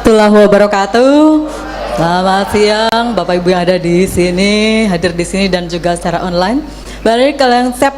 warahmatullahi wabarakatuh. Selamat siang Bapak Ibu yang ada di sini, hadir di sini dan juga secara online. Dari konsep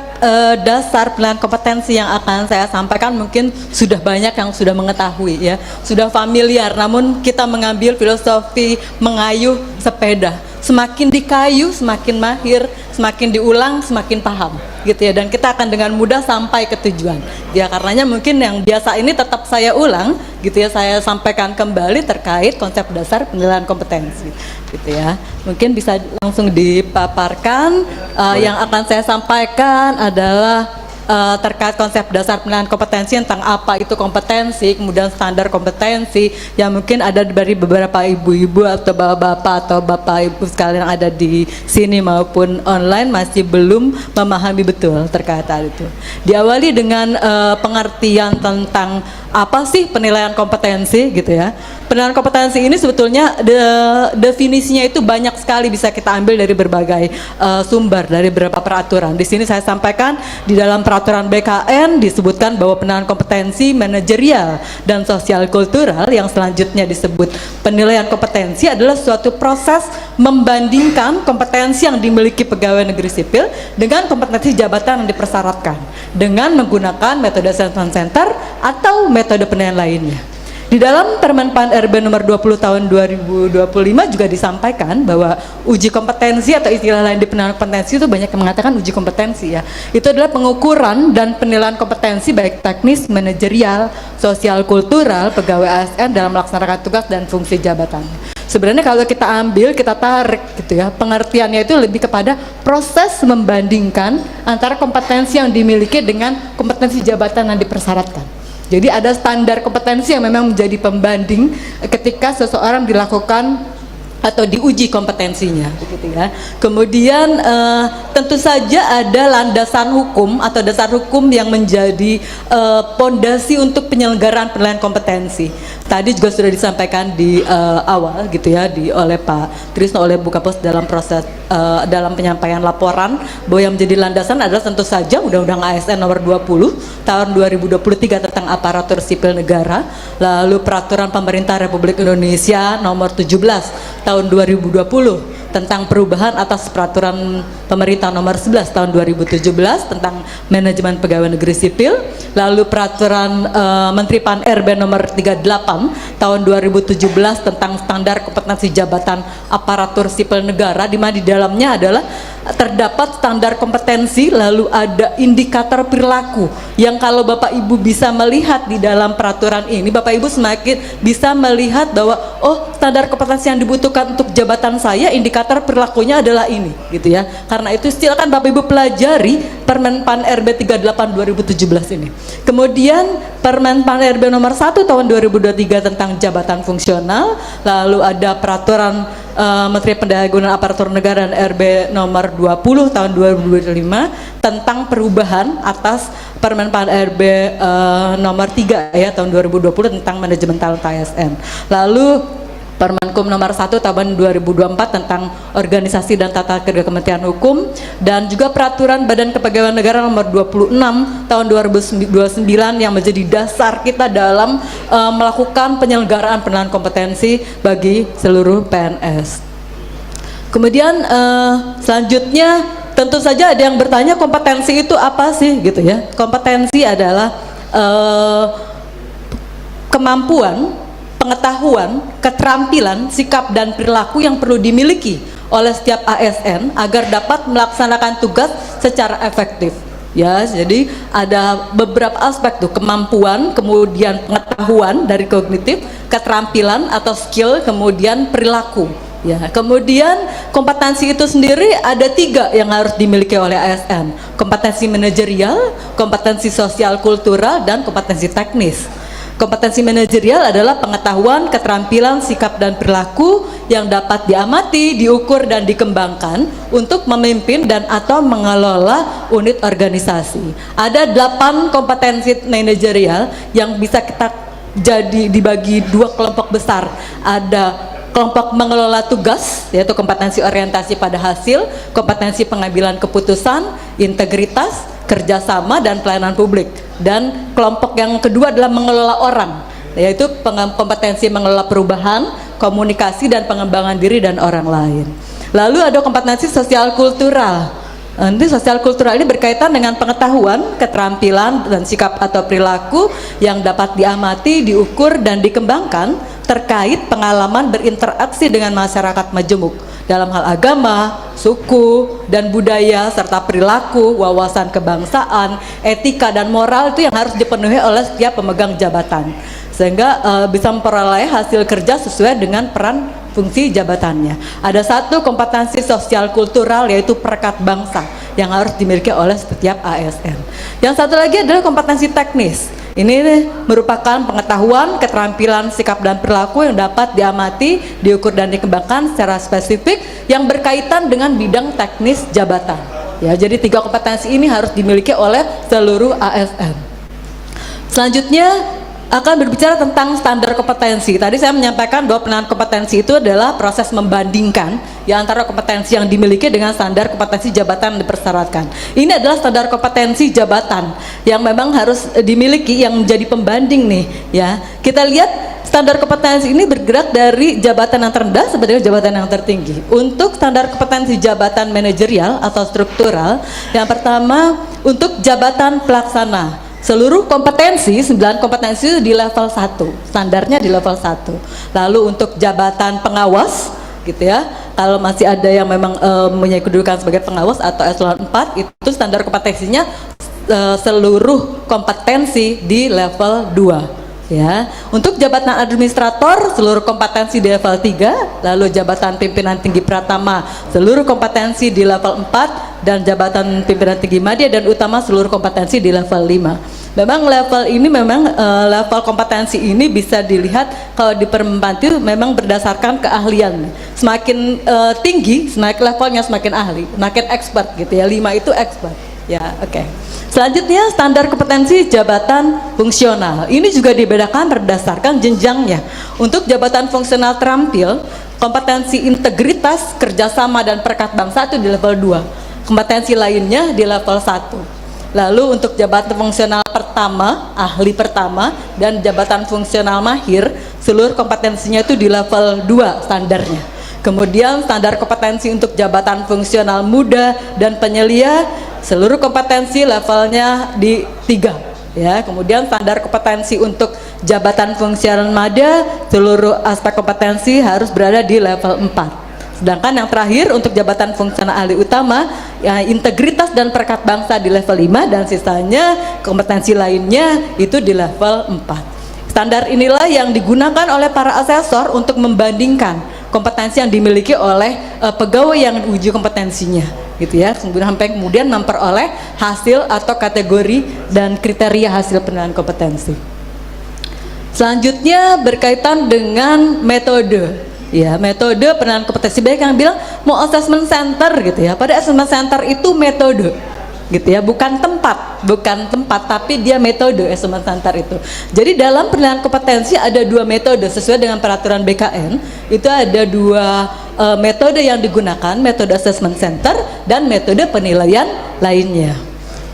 dasar penilaian kompetensi yang akan saya sampaikan mungkin sudah banyak yang sudah mengetahui ya, sudah familiar. Namun kita mengambil filosofi mengayuh sepeda. Semakin dikayu, semakin mahir, semakin diulang, semakin paham gitu ya, dan kita akan dengan mudah sampai ke tujuan ya. Karenanya mungkin yang biasa ini tetap saya ulang gitu ya, saya sampaikan kembali terkait konsep dasar penilaian kompetensi gitu ya. Mungkin bisa langsung dipaparkan. Yang akan saya sampaikan adalah terkait konsep dasar penilaian kompetensi, tentang apa itu kompetensi, kemudian standar kompetensi yang mungkin ada dari beberapa ibu-ibu atau bapak-bapak atau bapak ibu sekalian yang ada di sini maupun online masih belum memahami betul terkait hal itu. Diawali dengan pengertian tentang apa sih penilaian kompetensi gitu ya. Penilaian kompetensi ini sebetulnya definisinya itu banyak sekali, bisa kita ambil dari berbagai sumber, dari beberapa peraturan. Di sini saya sampaikan di dalam peraturan BKN disebutkan bahwa penilaian kompetensi manajerial dan sosial kultural yang selanjutnya disebut penilaian kompetensi adalah suatu proses membandingkan kompetensi yang dimiliki pegawai negeri sipil dengan kompetensi jabatan yang dipersyaratkan dengan menggunakan metode assessment center atau metode penilaian lainnya. Di dalam Permen PAN RB nomor 20 tahun 2025 juga disampaikan bahwa uji kompetensi atau istilah lain di penilaian kompetensi itu banyak yang mengatakan uji kompetensi ya. Itu adalah pengukuran dan penilaian kompetensi baik teknis, manajerial, sosial, kultural pegawai ASN dalam melaksanakan tugas dan fungsi jabatan. Sebenarnya kalau kita ambil, kita tarik gitu ya, pengertiannya itu lebih kepada proses membandingkan antara kompetensi yang dimiliki dengan kompetensi jabatan yang dipersyaratkan. Jadi ada standar kompetensi yang memang menjadi pembanding ketika seseorang dilakukan atau diuji kompetensinya, begitu ya. Kemudian tentu saja ada landasan hukum atau dasar hukum yang menjadi pondasi untuk penyelenggaraan penilaian kompetensi. Tadi juga sudah disampaikan di awal gitu ya, oleh Pak Trisno, oleh Bu Kapus dalam proses dalam penyampaian laporan, bahwa yang menjadi landasan adalah tentu saja Undang-Undang ASN nomor 20 tahun 2023 tentang aparatur sipil negara, lalu Peraturan Pemerintah Republik Indonesia nomor 17 tahun 2020 tentang perubahan atas Peraturan Pemerintah nomor 11 tahun 2017 tentang manajemen pegawai negeri sipil, lalu Peraturan Menteri PAN RB nomor 38 tahun 2017 tentang standar kompetensi jabatan aparatur sipil negara, di mana di dalamnya adalah terdapat standar kompetensi, lalu ada indikator perilaku yang kalau Bapak Ibu bisa melihat di dalam peraturan ini, Bapak Ibu semakin bisa melihat bahwa oh, standar kompetensi yang dibutuhkan untuk jabatan saya, indikator perilakunya adalah ini gitu ya. Karena itu silakan Bapak Ibu pelajari Permen PAN RB 38 2017 ini. Kemudian Permen PAN RB nomor 1 tahun 2023 tentang jabatan fungsional, lalu ada Peraturan Menteri Pendayagunaan Aparatur Negara dan RB nomor 20 tahun 2025 tentang perubahan atas Permen PAN RB nomor 3 ya tahun 2020 tentang manajemen talent ASN. Lalu Permenkum nomor 1 tahun 2024 tentang organisasi dan tata kerja Kementerian Hukum, dan juga Peraturan Badan Kepegawaian Negara nomor 26 tahun 2029 yang menjadi dasar kita dalam melakukan penyelenggaraan penilaian kompetensi bagi seluruh PNS. Kemudian selanjutnya tentu saja ada yang bertanya, kompetensi itu apa sih gitu ya. Kompetensi adalah kemampuan, pengetahuan, keterampilan, sikap dan perilaku yang perlu dimiliki oleh setiap ASN agar dapat melaksanakan tugas secara efektif. Ya, jadi ada beberapa aspek tuh, kemampuan, kemudian pengetahuan dari kognitif, keterampilan atau skill, kemudian perilaku. Ya, kemudian kompetensi itu sendiri ada 3 yang harus dimiliki oleh ASN: kompetensi manajerial, kompetensi sosial kultural, dan kompetensi teknis. Kompetensi manajerial adalah pengetahuan, keterampilan, sikap dan perilaku yang dapat diamati, diukur dan dikembangkan untuk memimpin dan atau mengelola unit organisasi. Ada 8 kompetensi manajerial yang bisa kita jadi dibagi 2 kelompok besar. Ada kelompok mengelola tugas, yaitu kompetensi orientasi pada hasil, kompetensi pengambilan keputusan, integritas, kerjasama dan pelayanan publik. Dan kelompok yang kedua adalah mengelola orang, yaitu kompetensi mengelola perubahan, komunikasi dan pengembangan diri dan orang lain. Lalu ada kompetensi sosial kultural. Nanti sosial kultural ini berkaitan dengan pengetahuan, keterampilan, dan sikap atau perilaku yang dapat diamati, diukur, dan dikembangkan terkait pengalaman berinteraksi dengan masyarakat majemuk dalam hal agama, suku, dan budaya, serta perilaku, wawasan kebangsaan, etika, dan moral itu yang harus dipenuhi oleh setiap pemegang jabatan, sehingga bisa memperoleh hasil kerja sesuai dengan peran fungsi jabatannya. Ada satu kompetensi sosial kultural, yaitu perekat bangsa yang harus dimiliki oleh setiap ASN. Yang satu lagi adalah kompetensi teknis. Ini merupakan pengetahuan, keterampilan, sikap dan perilaku yang dapat diamati, diukur dan dikembangkan secara spesifik yang berkaitan dengan bidang teknis jabatan. Ya, jadi 3 kompetensi ini harus dimiliki oleh seluruh ASN. Selanjutnya akan berbicara tentang standar kompetensi. Tadi saya menyampaikan bahwa penilaian kompetensi itu adalah proses membandingkan ya antara kompetensi yang dimiliki dengan standar kompetensi jabatan yang dipersyaratkan. Ini adalah standar kompetensi jabatan yang memang harus dimiliki, yang menjadi pembanding nih ya. Kita lihat standar kompetensi ini bergerak dari jabatan yang terendah sampai dengan jabatan yang tertinggi. Untuk standar kompetensi jabatan manajerial atau struktural, yang pertama untuk jabatan pelaksana. Seluruh kompetensi, 9 kompetensi itu di level 1, standarnya di level 1. Lalu untuk jabatan pengawas gitu ya, kalau masih ada yang memang mempunyai kedudukan sebagai pengawas atau eselon 4, itu standar kompetensinya seluruh kompetensi di level 2. Ya, untuk jabatan administrator seluruh kompetensi di level 3, lalu jabatan pimpinan tinggi pratama seluruh kompetensi di level 4, dan jabatan pimpinan tinggi media dan utama seluruh kompetensi di level 5. Memang level ini level kompetensi ini bisa dilihat kalau di perempuan itu memang berdasarkan keahlian. Semakin tinggi, semakin levelnya semakin ahli, semakin expert gitu ya. 5 itu expert. Ya, oke. Selanjutnya standar kompetensi jabatan fungsional. Ini juga dibedakan berdasarkan jenjangnya. Untuk jabatan fungsional terampil, kompetensi integritas, kerjasama dan perekat bangsa itu di level 2. Kompetensi lainnya di level 1. Lalu untuk jabatan fungsional pertama, ahli pertama, dan jabatan fungsional mahir, seluruh kompetensinya itu di level 2 standarnya. Kemudian standar kompetensi untuk jabatan fungsional muda dan penyelia, seluruh kompetensi levelnya di 3 ya. Kemudian standar kompetensi untuk jabatan fungsional muda, seluruh aspek kompetensi harus berada di level 4. Sedangkan yang terakhir untuk jabatan fungsional ahli utama ya, integritas dan perekat bangsa di level 5, dan sisanya kompetensi lainnya itu di level 4. Standar inilah yang digunakan oleh para asesor untuk membandingkan kompetensi yang dimiliki oleh pegawai yang diuji kompetensinya gitu ya, sampai kemudian memperoleh hasil atau kategori dan kriteria hasil penilaian kompetensi. Selanjutnya berkaitan dengan metode. Ya, metode penilaian kompetensi. Banyak yang bilang mau assessment center gitu ya. Pada assessment center itu metode gitu ya, bukan tempat, tapi dia metode assessment center itu. Jadi dalam penilaian kompetensi ada 2 metode sesuai dengan peraturan BKN. Itu ada 2 metode yang digunakan, metode assessment center dan metode penilaian lainnya.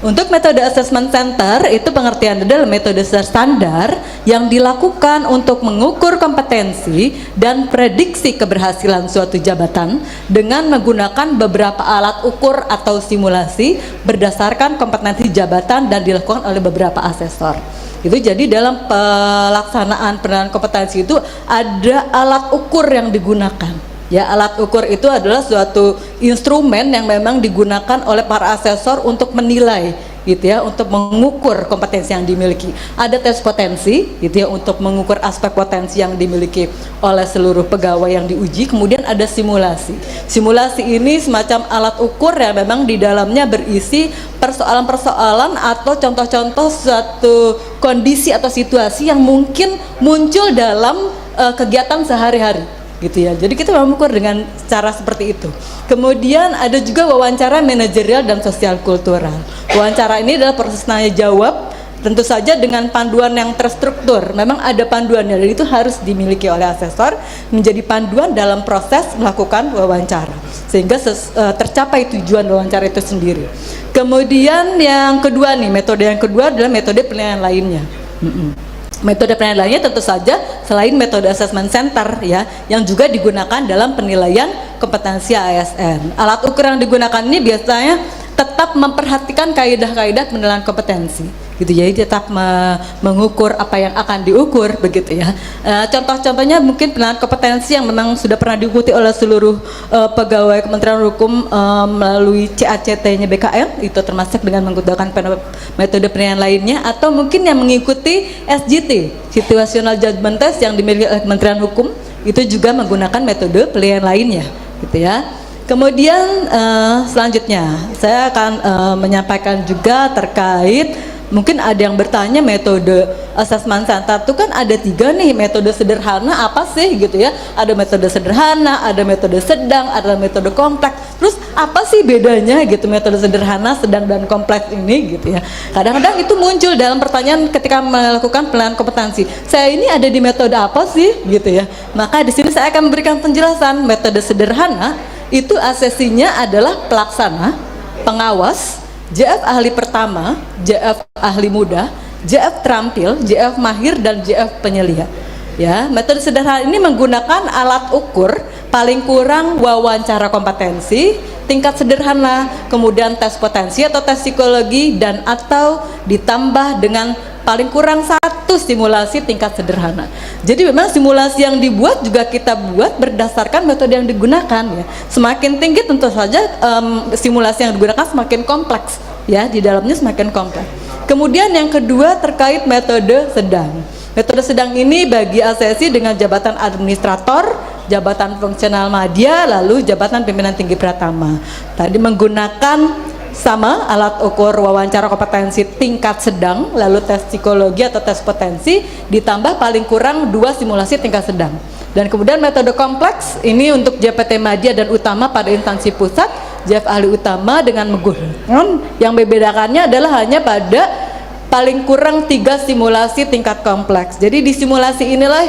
Untuk metode assessment center itu pengertian adalah metode standar yang dilakukan untuk mengukur kompetensi dan prediksi keberhasilan suatu jabatan dengan menggunakan beberapa alat ukur atau simulasi berdasarkan kompetensi jabatan dan dilakukan oleh beberapa asesor. Itu jadi dalam pelaksanaan penilaian kompetensi itu ada alat ukur yang digunakan. Ya, alat ukur itu adalah suatu instrumen yang memang digunakan oleh para asesor untuk menilai gitu ya, untuk mengukur kompetensi yang dimiliki. Ada tes potensi gitu ya, untuk mengukur aspek potensi yang dimiliki oleh seluruh pegawai yang diuji. Kemudian ada simulasi. Simulasi ini semacam alat ukur yang memang di dalamnya berisi persoalan-persoalan atau contoh-contoh suatu kondisi atau situasi yang mungkin muncul dalam kegiatan sehari-hari gitu ya. Jadi kita mengukur dengan cara seperti itu. Kemudian ada juga wawancara manajerial dan sosial kultural. Wawancara ini adalah proses tanya jawab, tentu saja dengan panduan yang terstruktur. Memang ada panduannya, dan itu harus dimiliki oleh asesor menjadi panduan dalam proses melakukan wawancara sehingga tercapai tujuan wawancara itu sendiri. Kemudian yang kedua nih, metode yang kedua adalah metode penilaian lainnya. Metode penilaian lainnya tentu saja selain metode assessment center ya, yang juga digunakan dalam penilaian kompetensi ASN. Alat ukur yang digunakan ini biasanya tetap memperhatikan kaidah-kaidah penilaian kompetensi gitu, jadi tetap mengukur apa yang akan diukur begitu ya. Contoh-contohnya mungkin penilaian kompetensi yang memang sudah pernah diikuti oleh seluruh pegawai Kementerian Hukum melalui CACT-nya BKN, itu termasuk dengan menggunakan metode penilaian lainnya, atau mungkin yang mengikuti SJT, Situational Judgment Test, yang dimiliki oleh Kementerian Hukum, itu juga menggunakan metode penilaian lainnya gitu ya. Kemudian selanjutnya saya akan menyampaikan juga terkait, mungkin ada yang bertanya metode assessment center itu kan ada 3 nih, metode sederhana apa sih gitu ya, ada metode sederhana, ada metode sedang, ada metode kompleks, terus apa sih bedanya gitu metode sederhana, sedang, dan kompleks ini gitu ya. Kadang-kadang itu muncul dalam pertanyaan ketika melakukan penilaian kompetensi, saya ini ada di metode apa sih gitu ya. Maka di sini saya akan memberikan penjelasan. Metode sederhana itu asesinya adalah pelaksana, pengawas, JF ahli pertama, JF ahli muda, JF terampil, JF mahir, dan JF penyelia. Ya, metode sederhana ini menggunakan alat ukur paling kurang wawancara kompetensi, tingkat sederhana, kemudian tes potensi atau tes psikologi, dan atau ditambah dengan paling kurang 1 simulasi tingkat sederhana. Jadi memang simulasi yang dibuat juga kita buat berdasarkan metode yang digunakan ya. Semakin tinggi tentu saja simulasi yang digunakan semakin kompleks ya, di dalamnya semakin kompleks. Kemudian yang kedua terkait metode sedang. Metode sedang ini bagi asesi dengan jabatan administrator, jabatan fungsional madya, lalu jabatan pimpinan tinggi pratama. Tadi menggunakan sama alat ukur wawancara kompetensi tingkat sedang, lalu tes psikologi atau tes potensi, ditambah paling kurang 2 simulasi tingkat sedang. Dan kemudian metode kompleks ini untuk JPT madya dan utama pada instansi pusat, JF ahli utama dengan menggunakan, yang membedakannya adalah hanya pada paling kurang 3 simulasi tingkat kompleks. Jadi di simulasi inilah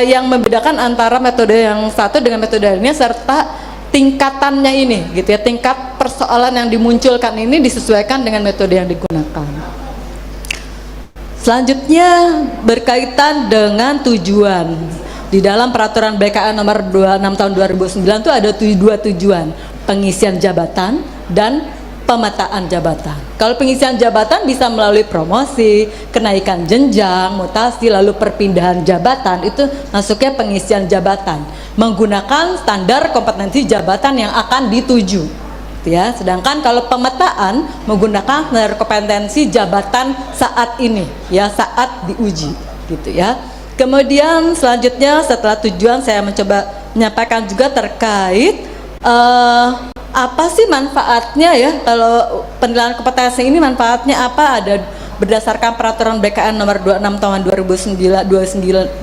yang membedakan antara metode yang satu dengan metode lainnya, serta tingkatannya ini gitu ya, tingkat persoalan yang dimunculkan ini disesuaikan dengan metode yang digunakan. Selanjutnya berkaitan dengan tujuan. Di dalam peraturan BKN nomor 26 tahun 2009 itu ada 2 tujuan, pengisian jabatan dan pemetaan jabatan. Kalau pengisian jabatan bisa melalui promosi, kenaikan jenjang, mutasi, lalu perpindahan jabatan, itu masuknya pengisian jabatan menggunakan standar kompetensi jabatan yang akan dituju ya. Sedangkan kalau pemetaan menggunakan standar kompetensi jabatan saat ini ya, saat diuji gitu ya. Kemudian selanjutnya setelah tujuan saya mencoba menyampaikan juga terkait apa sih manfaatnya ya, kalau penilaian kompetensi ini manfaatnya apa? Ada berdasarkan peraturan BKN nomor 26 tahun 2019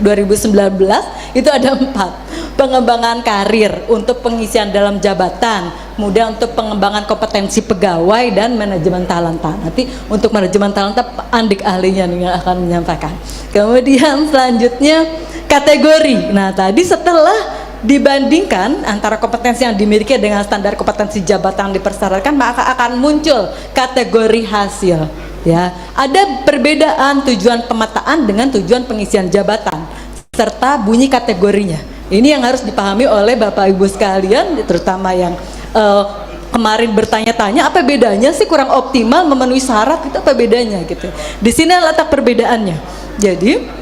itu ada 4. Pengembangan karir untuk pengisian dalam jabatan, kemudian untuk pengembangan kompetensi pegawai dan manajemen talenta. Nanti untuk manajemen talenta Andik ahlinya nih yang akan menyampaikan. Kemudian selanjutnya kategori. Nah, tadi setelah dibandingkan antara kompetensi yang dimiliki dengan standar kompetensi jabatan yang dipersyaratkan, maka akan muncul kategori hasil ya. Ada perbedaan tujuan pemetaan dengan tujuan pengisian jabatan serta bunyi kategorinya. Ini yang harus dipahami oleh Bapak Ibu sekalian, terutama yang kemarin bertanya-tanya apa bedanya sih kurang optimal memenuhi syarat, itu apa bedanya gitu. Di sini letak perbedaannya. Jadi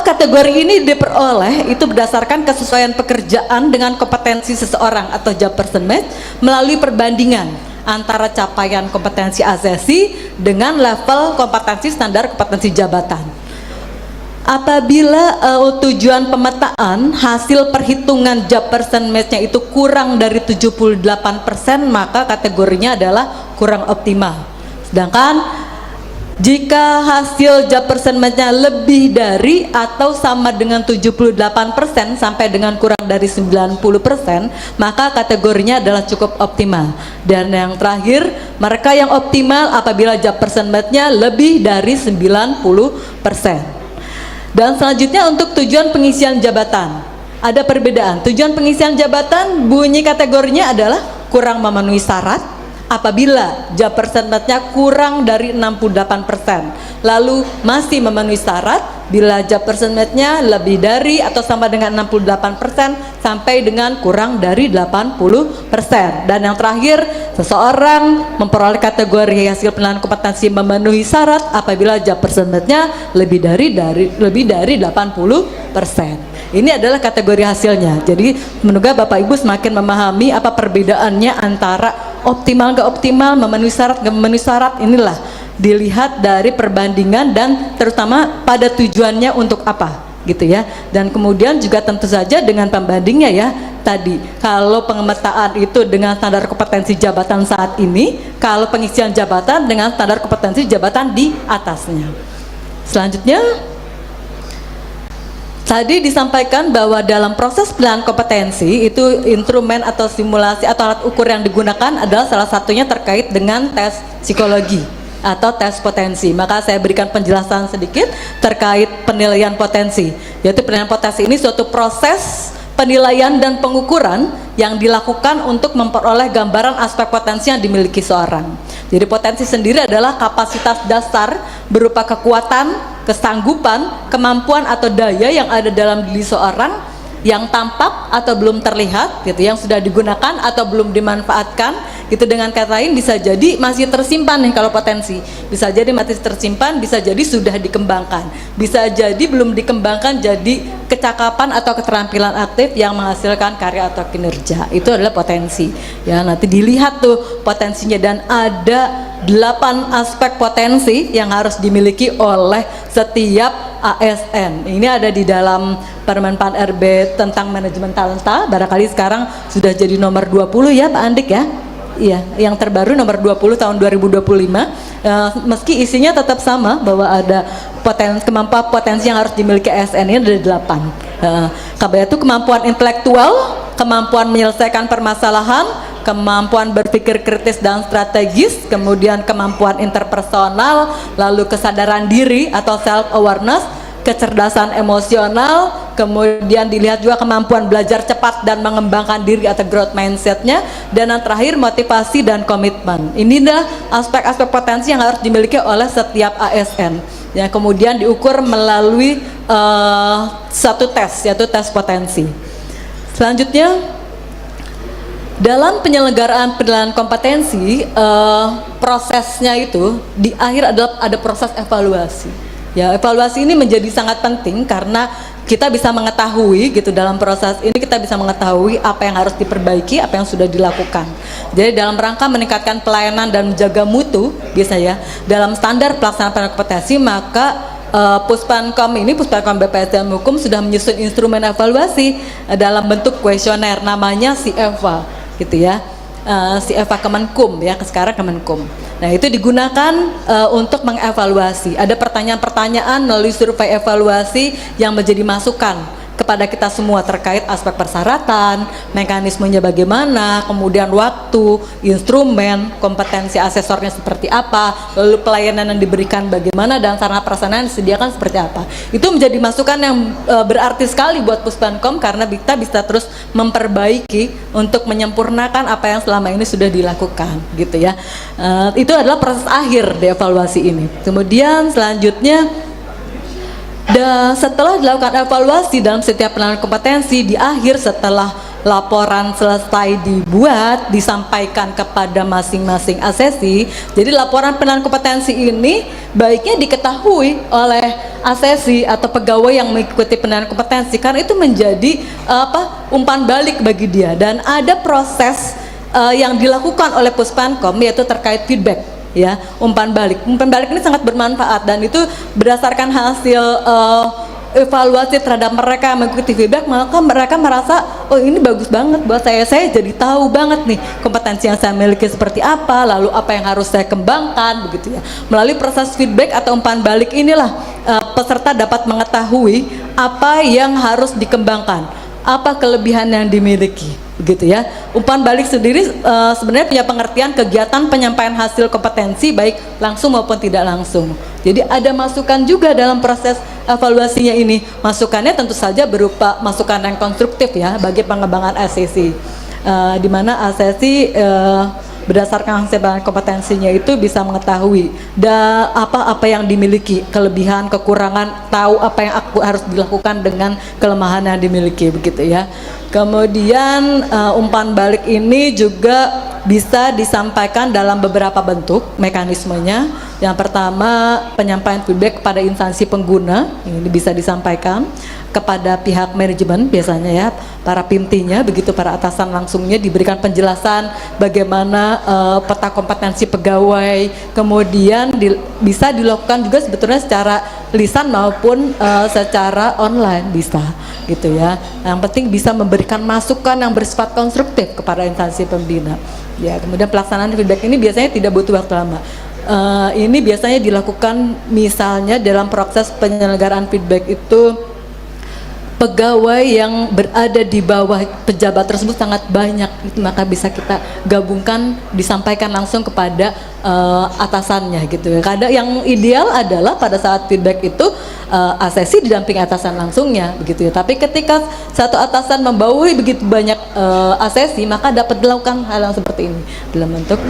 kategori ini diperoleh itu berdasarkan kesesuaian pekerjaan dengan kompetensi seseorang atau job person match melalui perbandingan antara capaian kompetensi asesi dengan level kompetensi standar kompetensi jabatan. Apabila tujuan pemetaan hasil perhitungan job person match-nya itu kurang dari 78%, maka kategorinya adalah kurang optimal. Sedangkan jika hasil job person match-nya lebih dari atau sama dengan 78% sampai dengan kurang dari 90%, maka kategorinya adalah cukup optimal. Dan yang terakhir, mereka yang optimal apabila job person match-nya lebih dari 90%. Dan selanjutnya untuk tujuan pengisian jabatan, ada perbedaan. Tujuan pengisian jabatan bunyi kategorinya adalah kurang memenuhi syarat apabila job percentage-nya kurang dari 68%, lalu masih memenuhi syarat bila job percentage-nya lebih dari atau sama dengan 68% sampai dengan kurang dari 80%. Dan yang terakhir, seseorang memperoleh kategori hasil penilaian kompetensi memenuhi syarat apabila job percentage-nya lebih dari 80%. Ini adalah kategori hasilnya. Jadi semoga Bapak Ibu semakin memahami apa perbedaannya antara optimal gak optimal, memenuhi syarat gak memenuhi syarat. Inilah dilihat dari perbandingan dan terutama pada tujuannya untuk apa gitu ya. Dan kemudian juga tentu saja dengan pembandingnya ya. Tadi kalau pengemetaan itu dengan standar kompetensi jabatan saat ini, kalau pengisian jabatan dengan standar kompetensi jabatan di atasnya. Selanjutnya, tadi disampaikan bahwa dalam proses penilaian kompetensi itu instrumen atau simulasi atau alat ukur yang digunakan adalah salah satunya terkait dengan tes psikologi atau tes potensi. Maka saya berikan penjelasan sedikit terkait penilaian potensi. Yaitu penilaian potensi ini suatu proses penilaian dan pengukuran yang dilakukan untuk memperoleh gambaran aspek potensi yang dimiliki seorang. Jadi potensi sendiri adalah kapasitas dasar berupa kekuatan, kesanggupan, kemampuan atau daya yang ada dalam diri seorang yang tampak atau belum terlihat gitu, yang sudah digunakan atau belum dimanfaatkan gitu. Dengan kata lain bisa jadi masih tersimpan nih kalau potensi, bisa jadi masih tersimpan, bisa jadi sudah dikembangkan, bisa jadi belum dikembangkan jadi kecakapan atau keterampilan aktif yang menghasilkan karya atau kinerja. Itu adalah potensi ya. Nanti dilihat tuh potensinya, dan ada 8 aspek potensi yang harus dimiliki oleh setiap ASN. Ini ada di dalam Permen Pan RB tentang manajemen talenta. Barangkali sekarang sudah jadi nomor 20 ya Pak Andik ya. Iya, yang terbaru nomor 20 tahun 2025. Meski isinya tetap sama bahwa ada kemampuan potensi yang harus dimiliki ASN ini ada 8. Itu kemampuan intelektual, kemampuan menyelesaikan permasalahan, kemampuan berpikir kritis dan strategis, kemudian kemampuan interpersonal, lalu kesadaran diri atau self awareness, kecerdasan emosional, kemudian dilihat juga kemampuan belajar cepat dan mengembangkan diri atau growth mindsetnya, dan yang terakhir motivasi dan komitmen. Inilah aspek-aspek potensi yang harus dimiliki oleh setiap ASN yang kemudian diukur melalui satu tes, yaitu tes potensi. Selanjutnya, dalam penyelenggaraan penilaian kompetensi, prosesnya itu di akhir adalah ada proses evaluasi. Ya, evaluasi ini menjadi sangat penting karena kita bisa mengetahui gitu, dalam proses ini kita bisa mengetahui apa yang harus diperbaiki, apa yang sudah dilakukan. Jadi dalam rangka meningkatkan pelayanan dan menjaga mutu biasanya dalam standar pelaksanaan penilaian kompetensi, maka Puspankom BPSDM Hukum sudah menyusun instrumen evaluasi dalam bentuk kuesioner, namanya si Eva gitu ya. Si Eva Kemenkum ya, sekarang Kemenkum. Nah, itu digunakan untuk mengevaluasi. Ada pertanyaan-pertanyaan melalui survei evaluasi yang menjadi masukan kepada kita semua terkait aspek persyaratan, mekanismenya bagaimana, kemudian waktu, instrumen, kompetensi asesornya seperti apa, lalu pelayanan yang diberikan bagaimana, dan sarana prasarana yang disediakan seperti apa. Itu menjadi masukan yang berarti sekali buat Puspankom karena kita bisa terus memperbaiki untuk menyempurnakan apa yang selama ini sudah dilakukan gitu ya. Itu adalah proses akhir di evaluasi ini. Kemudian selanjutnya, setelah dilakukan evaluasi dalam setiap penilaian kompetensi, di akhir setelah laporan selesai dibuat, disampaikan kepada masing-masing asesi. Jadi laporan penilaian kompetensi ini baiknya diketahui oleh asesi atau pegawai yang mengikuti penilaian kompetensi, karena itu menjadi umpan balik bagi dia. Dan ada proses yang dilakukan oleh Puspankom, yaitu terkait feedback. Ya, umpan balik ini sangat bermanfaat, dan itu berdasarkan hasil evaluasi terhadap mereka mengikuti feedback, maka mereka merasa oh ini bagus banget buat saya jadi tahu banget nih kompetensi yang saya miliki seperti apa, lalu apa yang harus saya kembangkan begitu ya. Melalui proses feedback atau umpan balik inilah peserta dapat mengetahui apa yang harus dikembangkan, apa kelebihan yang dimiliki begitu ya. Umpan balik sendiri sebenarnya punya pengertian kegiatan penyampaian hasil kompetensi baik langsung maupun tidak langsung. Jadi ada masukan juga dalam proses evaluasinya ini. Masukannya tentu saja berupa masukan yang konstruktif ya bagi pengembangan asesi, di mana asesi berdasarkan hasil penilaian kompetensinya itu bisa mengetahui apa yang dimiliki, kelebihan, kekurangan, tahu apa yang harus dilakukan dengan kelemahan yang dimiliki, begitu ya. Kemudian umpan balik ini juga bisa disampaikan dalam beberapa bentuk mekanismenya. Yang pertama, penyampaian feedback kepada instansi pengguna, ini bisa disampaikan kepada pihak manajemen biasanya ya, para pimpinya, begitu para atasan langsungnya diberikan penjelasan bagaimana peta kompetensi pegawai, kemudian bisa dilakukan juga sebetulnya secara lisan maupun secara online bisa gitu ya. Yang penting bisa memberikan masukan yang bersifat konstruktif kepada instansi pembina. Ya, kemudian pelaksanaan feedback ini biasanya tidak butuh waktu lama. Ini biasanya dilakukan misalnya dalam proses penyelenggaraan feedback itu pegawai yang berada di bawah pejabat tersebut sangat banyak, maka bisa kita gabungkan, disampaikan langsung kepada atasannya gitu ya. Kadang yang ideal adalah pada saat feedback itu asesi didampingi atasan langsungnya begitu ya. Tapi ketika satu atasan membawahi begitu banyak asesi, maka dapat dilakukan hal yang seperti ini dalam bentuk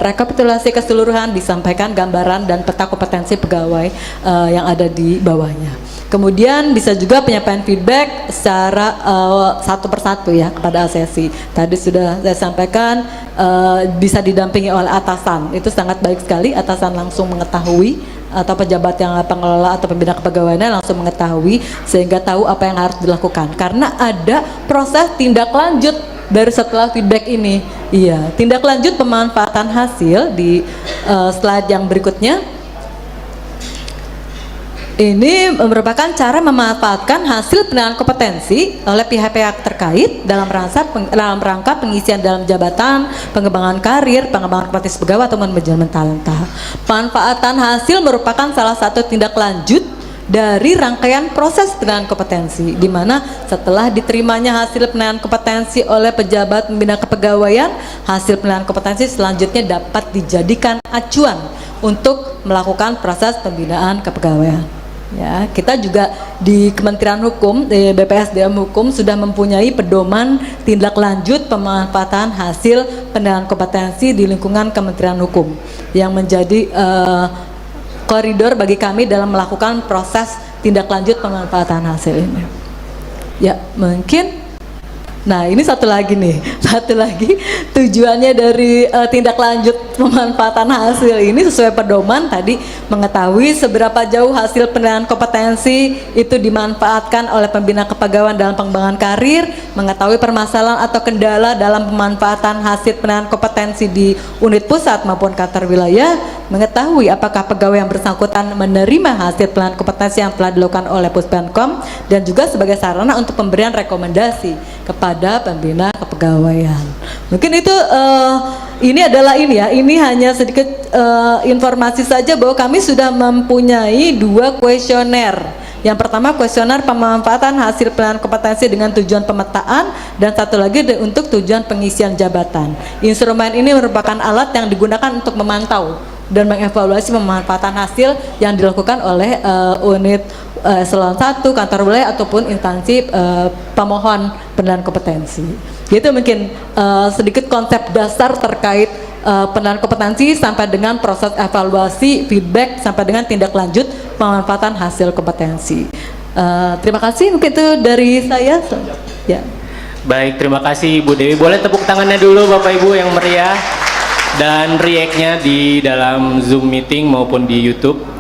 rekapitulasi keseluruhan, disampaikan gambaran dan peta kompetensi pegawai yang ada di bawahnya. Kemudian bisa juga penyampaian feedback secara satu persatu ya kepada asesi. Tadi sudah saya sampaikan bisa didampingi oleh atasan. Itu sangat baik sekali, atasan langsung mengetahui atau pejabat yang pengelola atau pembina kepegawaiannya langsung mengetahui sehingga tahu apa yang harus dilakukan. Karena ada proses tindak lanjut dari setelah feedback ini. Iya, tindak lanjut pemanfaatan hasil di slide yang berikutnya. Ini merupakan cara memanfaatkan hasil penilaian kompetensi oleh pihak-pihak terkait dalam rangka pengisian dalam jabatan, pengembangan karir, pengembangan kompetensi pegawai atau manajemen talenta. Pemanfaatan hasil merupakan salah satu tindak lanjut dari rangkaian proses penilaian kompetensi, di mana setelah diterimanya hasil penilaian kompetensi oleh pejabat pembina kepegawaian, hasil penilaian kompetensi selanjutnya dapat dijadikan acuan untuk melakukan proses pembinaan kepegawaian. Ya, kita juga di Kementerian Hukum, di BPSDM Hukum sudah mempunyai pedoman tindak lanjut pemanfaatan hasil penilaian kompetensi di lingkungan Kementerian Hukum yang menjadi koridor bagi kami dalam melakukan proses tindak lanjut pemanfaatan hasil ini. Ya, mungkin. Nah, ini satu lagi tujuannya dari tindak lanjut pemanfaatan hasil ini sesuai pedoman tadi, mengetahui seberapa jauh hasil penilaian kompetensi itu dimanfaatkan oleh pembina kepegawaian dalam pengembangan karir, mengetahui permasalahan atau kendala dalam pemanfaatan hasil penilaian kompetensi di unit pusat maupun kantor wilayah, mengetahui apakah pegawai yang bersangkutan menerima hasil penilaian kompetensi yang telah dilakukan oleh Puspenkom, dan juga sebagai sarana untuk pemberian rekomendasi kepada pembina kepegawaian. Mungkin itu ini hanya sedikit informasi saja bahwa kami sudah mempunyai 2 kuesioner. Yang pertama kuesioner pemanfaatan hasil penilaian kompetensi dengan tujuan pemetaan, dan satu lagi untuk tujuan pengisian jabatan. Instrumen ini merupakan alat yang digunakan untuk memantau dan mengevaluasi pemanfaatan hasil yang dilakukan oleh unit eselon 1, kantor wilayah ataupun instansi pemohon penilaian kompetensi. Itu mungkin sedikit konsep dasar terkait penilaian kompetensi sampai dengan proses evaluasi, feedback, sampai dengan tindak lanjut pemanfaatan hasil kompetensi. Terima kasih, mungkin itu dari saya. Ya. Baik, terima kasih Ibu Dewi. Boleh tepuk tangannya dulu Bapak Ibu yang meriah, dan react-nya di dalam Zoom meeting maupun di YouTube.